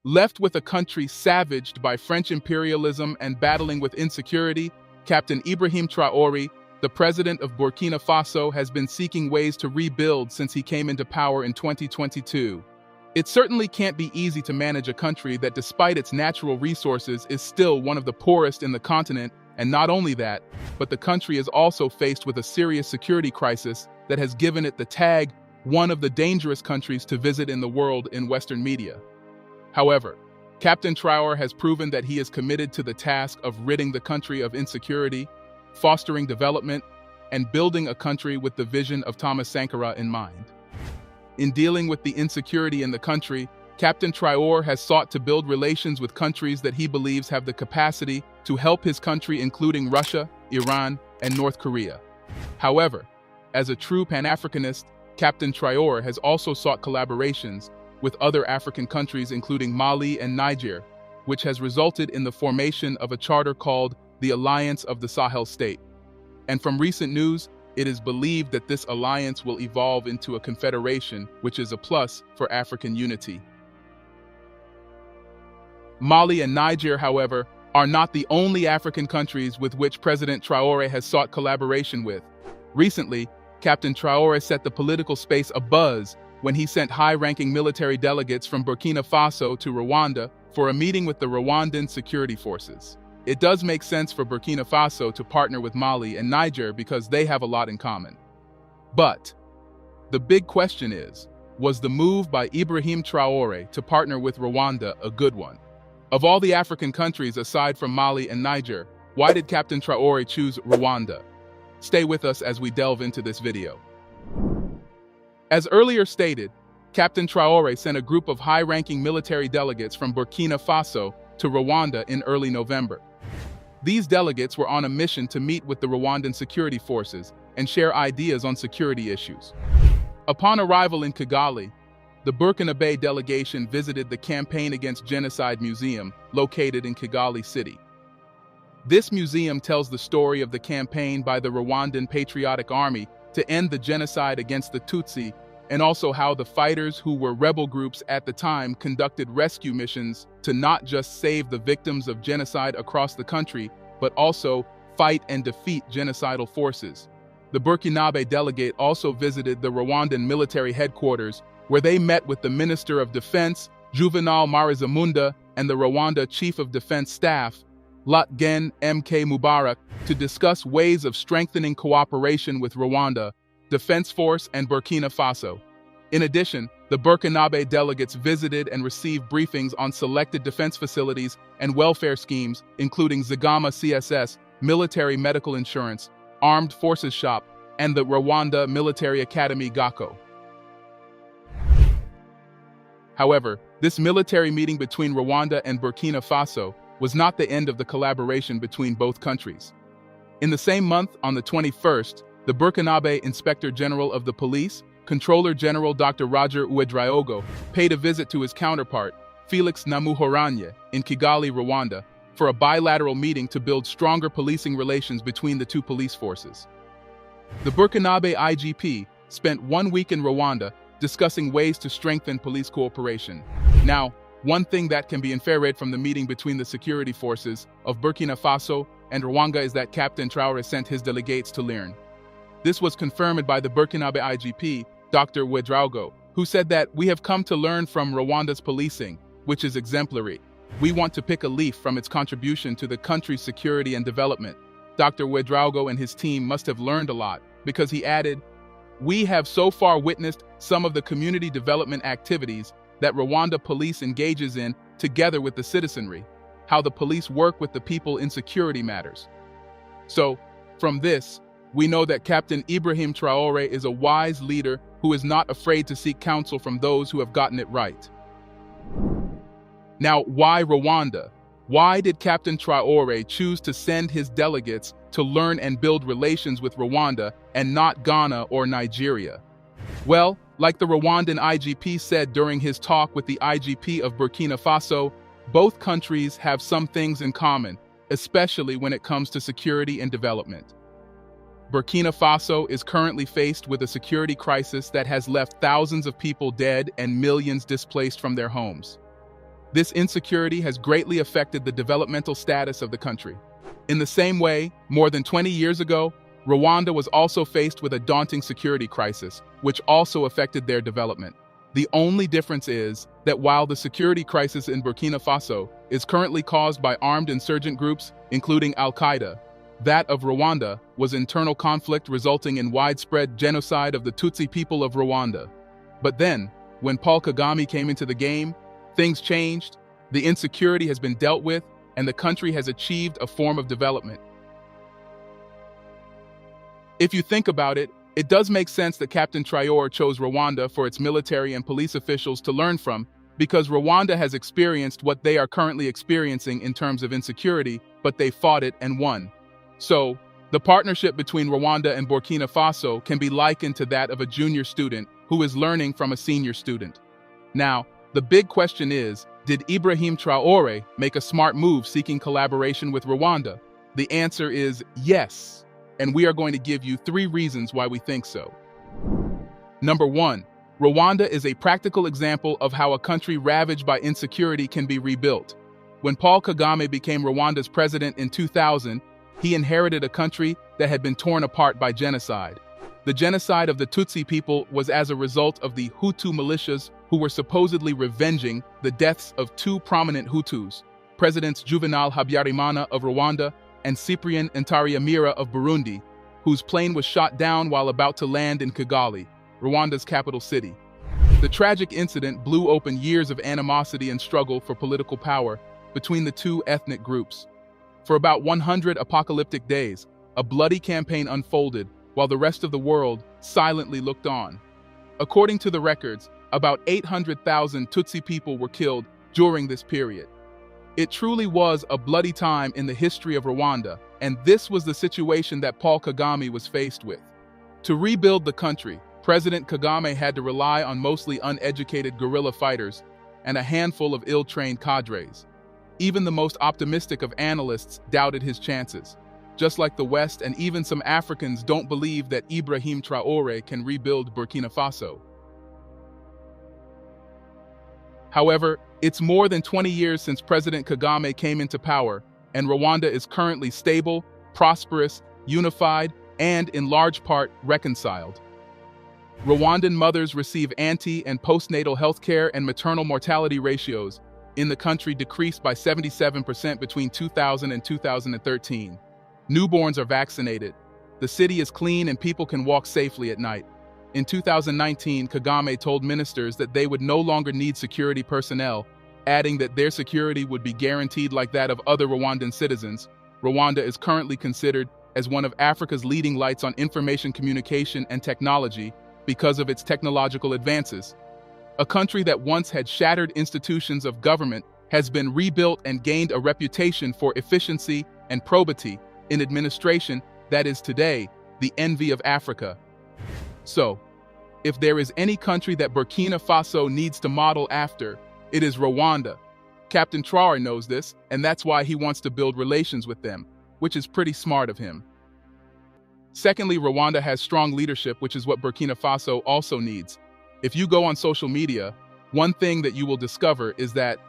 Left with a country savaged by French imperialism and battling with insecurity, Captain Ibrahim Traore, the president of Burkina Faso, has been seeking ways to rebuild since he came into power in 2022. It certainly can't be easy to manage a country that, despite its natural resources, is still one of the poorest in the continent, and not only that, but the country is also faced with a serious security crisis that has given it the tag one of the dangerous countries to visit in the world in Western media. However, Captain Traore has proven that he is committed to the task of ridding the country of insecurity, fostering development, and building a country with the vision of Thomas Sankara in mind. In dealing with the insecurity in the country, Captain Traore has sought to build relations with countries that he believes have the capacity to help his country, including Russia, Iran, and North Korea. However, as a true Pan-Africanist, Captain Traore has also sought collaborations with other African countries, including Mali and Niger, which has resulted in the formation of a charter called the Alliance of the Sahel State. And from recent news, it is believed that this alliance will evolve into a confederation, which is a plus for African unity. Mali and Niger, however, are not the only African countries with which President Traore has sought collaboration with. Recently, Captain Traore set the political space abuzz when he sent high-ranking military delegates from Burkina Faso to Rwanda for a meeting with the Rwandan security forces. It does make sense for Burkina Faso to partner with Mali and Niger because they have a lot in common. But the big question is, was the move by Ibrahim Traore to partner with Rwanda a good one? Of all the African countries aside from Mali and Niger, why did Captain Traore choose Rwanda? Stay with us as we delve into this video. As earlier stated, Captain Traore sent a group of high-ranking military delegates from Burkina Faso to Rwanda in early November. These delegates were on a mission to meet with the Rwandan security forces and share ideas on security issues. Upon arrival in Kigali, the Burkinabe delegation visited the Campaign Against Genocide Museum, located in Kigali City. This museum tells the story of the campaign by the Rwandan Patriotic Army to end the genocide against the Tutsi, and also how the fighters who were rebel groups at the time conducted rescue missions to not just save the victims of genocide across the country, but also fight and defeat genocidal forces. The Burkinabe delegate also visited the Rwandan military headquarters, where they met with the Minister of Defense, Juvenal Marizamunda, and the Rwanda Chief of Defense Staff, Lt. Gen. M.K. Mubarak, to discuss ways of strengthening cooperation with Rwanda, Defense Force, and Burkina Faso. In addition, the Burkinabe delegates visited and received briefings on selected defense facilities and welfare schemes, including Zigama CSS, Military Medical Insurance, Armed Forces Shop, and the Rwanda Military Academy GACO. However, this military meeting between Rwanda and Burkina Faso was not the end of the collaboration between both countries. In the same month, on the 21st, the Burkinabe Inspector General of the Police, Controller General Dr. Roger Uedraogo, paid a visit to his counterpart, Felix Namuhoranye, in Kigali, Rwanda, for a bilateral meeting to build stronger policing relations between the two police forces. The Burkinabe IGP spent 1 week in Rwanda discussing ways to strengthen police cooperation. Now, one thing that can be inferred from the meeting between the security forces of Burkina Faso and Rwanda is that Captain Traore sent his delegates to learn. This was confirmed by the Burkinabe IGP, Dr. Uedraogo, who said that we have come to learn from Rwanda's policing, which is exemplary. We want to pick a leaf from its contribution to the country's security and development. Dr. Uedraogo and his team must have learned a lot, because he added, "We have so far witnessed some of the community development activities that Rwanda police engages in together with the citizenry, how the police work with the people in security matters." So, from this, we know that Captain Ibrahim Traore is a wise leader who is not afraid to seek counsel from those who have gotten it right. Now, why Rwanda? Why did Captain Traore choose to send his delegates to learn and build relations with Rwanda and not Ghana or Nigeria? Well, like the Rwandan IGP said during his talk with the IGP of Burkina Faso, both countries have some things in common, especially when it comes to security and development. Burkina Faso is currently faced with a security crisis that has left thousands of people dead and millions displaced from their homes. This insecurity has greatly affected the developmental status of the country. In the same way, more than 20 years ago, Rwanda was also faced with a daunting security crisis, which also affected their development. The only difference is that while the security crisis in Burkina Faso is currently caused by armed insurgent groups, including Al-Qaeda, that of Rwanda was internal conflict resulting in widespread genocide of the Tutsi people of Rwanda. But then, when Paul Kagame came into the game, things changed, the insecurity has been dealt with, and the country has achieved a form of development. If you think about it, it does make sense that Captain Traore chose Rwanda for its military and police officials to learn from, because Rwanda has experienced what they are currently experiencing in terms of insecurity, but they fought it and won. So, the partnership between Rwanda and Burkina Faso can be likened to that of a junior student who is learning from a senior student. Now, the big question is, did Ibrahim Traore make a smart move seeking collaboration with Rwanda? The answer is yes, and we are going to give you 3 reasons why we think so. Number 1, Rwanda is a practical example of how a country ravaged by insecurity can be rebuilt. When Paul Kagame became Rwanda's president in 2000, he inherited a country that had been torn apart by genocide. The genocide of the Tutsi people was as a result of the Hutu militias who were supposedly revenging the deaths of 2 prominent Hutus, Presidents Juvenal Habyarimana of Rwanda and Cyprien Ntaryamira of Burundi, whose plane was shot down while about to land in Kigali, Rwanda's capital city. The tragic incident blew open years of animosity and struggle for political power between the 2 ethnic groups. For about 100 apocalyptic days, a bloody campaign unfolded while the rest of the world silently looked on. According to the records, about 800,000 Tutsi people were killed during this period. It truly was a bloody time in the history of Rwanda, and this was the situation that Paul Kagame was faced with. To rebuild the country, President Kagame had to rely on mostly uneducated guerrilla fighters and a handful of ill-trained cadres. Even the most optimistic of analysts doubted his chances. Just like the West and even some Africans don't believe that Ibrahim Traore can rebuild Burkina Faso. However, it's more than 20 years since President Kagame came into power, and Rwanda is currently stable, prosperous, unified, and in large part reconciled. Rwandan mothers receive ante- and postnatal health care, and maternal mortality ratios in the country decreased by 77% between 2000 and 2013. Newborns are vaccinated. The city is clean and people can walk safely at night. In 2019, Kagame told ministers that they would no longer need security personnel, adding that their security would be guaranteed like that of other Rwandan citizens. Rwanda is currently considered as one of Africa's leading lights on information communication and technology because of its technological advances. A country that once had shattered institutions of government has been rebuilt and gained a reputation for efficiency and probity in administration that is today the envy of Africa. So, if there is any country that Burkina Faso needs to model after, it is Rwanda. Captain Traore knows this, and that's why he wants to build relations with them, which is pretty smart of him. Secondly, Rwanda has strong leadership, which is what Burkina Faso also needs. If you go on social media, one thing that you will discover is that,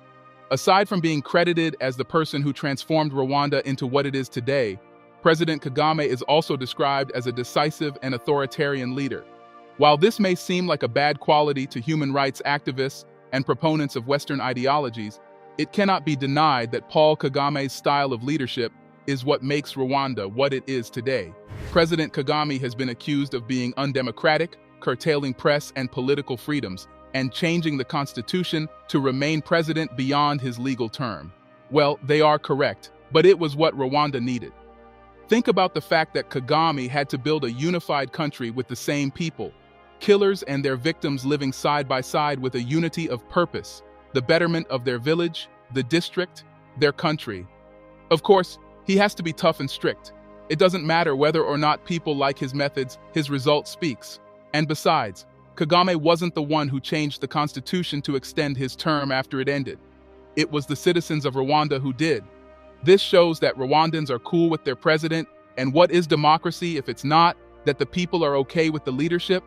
aside from being credited as the person who transformed Rwanda into what it is today, President Kagame is also described as a decisive and authoritarian leader. While this may seem like a bad quality to human rights activists and proponents of Western ideologies, it cannot be denied that Paul Kagame's style of leadership is what makes Rwanda what it is today. President Kagame has been accused of being undemocratic, curtailing press and political freedoms, and changing the constitution to remain president beyond his legal term. Well, they are correct, but it was what Rwanda needed. Think about the fact that Kagame had to build a unified country with the same people, killers and their victims living side by side with a unity of purpose, the betterment of their village, the district, their country. Of course, he has to be tough and strict. It doesn't matter whether or not people like his methods, his result speaks. And besides, Kagame wasn't the one who changed the constitution to extend his term after it ended. It was the citizens of Rwanda who did. This shows that Rwandans are cool with their president, and what is democracy if it's not that the people are okay with the leadership?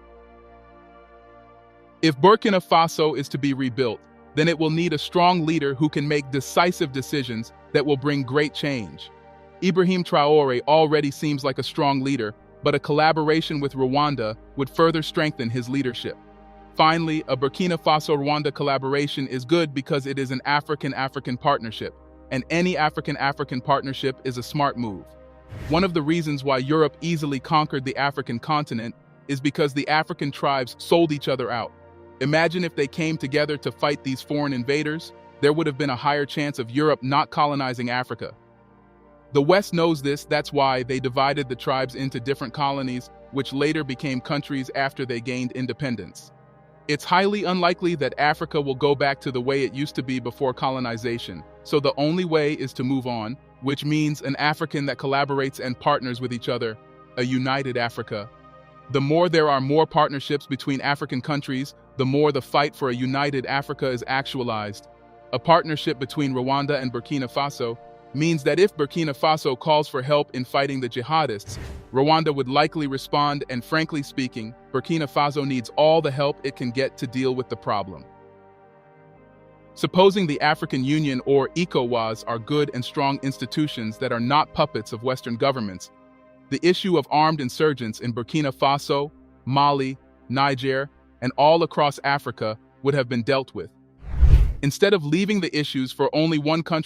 If Burkina Faso is to be rebuilt, then it will need a strong leader who can make decisive decisions that will bring great change. Ibrahim Traore already seems like a strong leader, but a collaboration with Rwanda would further strengthen his leadership. Finally, a Burkina Faso-Rwanda collaboration is good because it is an African-African partnership, and any African-African partnership is a smart move. One of the reasons why Europe easily conquered the African continent is because the African tribes sold each other out. Imagine if they came together to fight these foreign invaders, there would have been a higher chance of Europe not colonizing Africa. The West knows this, that's why they divided the tribes into different colonies, which later became countries after they gained independence. It's highly unlikely that Africa will go back to the way it used to be before colonization, so the only way is to move on, which means an African that collaborates and partners with each other, a united Africa. The more there are more partnerships between African countries, the more the fight for a united Africa is actualized. A partnership between Rwanda and Burkina Faso means that if Burkina Faso calls for help in fighting the jihadists, Rwanda would likely respond, and frankly speaking, Burkina Faso needs all the help it can get to deal with the problem. Supposing the African Union or ECOWAS are good and strong institutions that are not puppets of Western governments, the issue of armed insurgents in Burkina Faso, Mali, Niger, and all across Africa would have been dealt with. Instead of leaving the issues for only one country